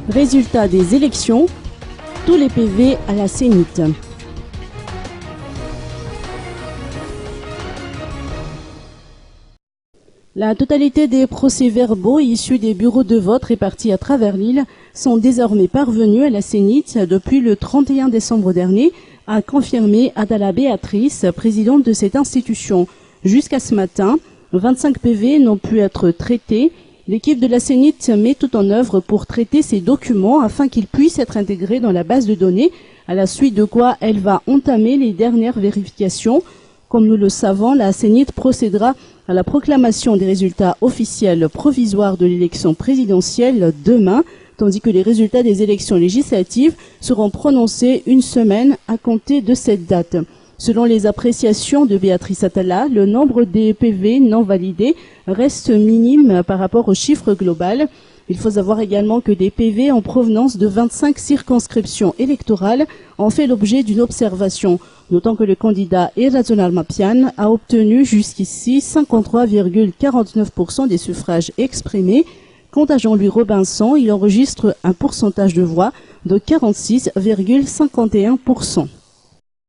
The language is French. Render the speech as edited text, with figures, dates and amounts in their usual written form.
Résultat des élections, tous les PV à la CENIT. La totalité des procès-verbaux issus des bureaux de vote répartis à travers l'île sont désormais parvenus à la CENIT depuis le 31 décembre dernier, a confirmé Adala Béatrice, présidente de cette institution. Jusqu'à ce matin, 25 PV n'ont pu être traités. L'équipe de la CENIT met tout en œuvre pour traiter ces documents afin qu'ils puissent être intégrés dans la base de données, à la suite de quoi elle va entamer les dernières vérifications. Comme nous le savons, la CENIT procédera à la proclamation des résultats officiels provisoires de l'élection présidentielle demain, tandis que les résultats des élections législatives seront prononcés une semaine à compter de cette date. Selon les appréciations de Béatrice Atala, le nombre des PV non validés reste minime par rapport au chiffre global. Il faut savoir également que des PV en provenance de 25 circonscriptions électorales ont fait l'objet d'une observation, d'autant que le candidat Irrazonal Mapian a obtenu jusqu'ici 53,49% des suffrages exprimés. Quant à Jean-Louis Robinson, il enregistre un pourcentage de voix de 46,51%.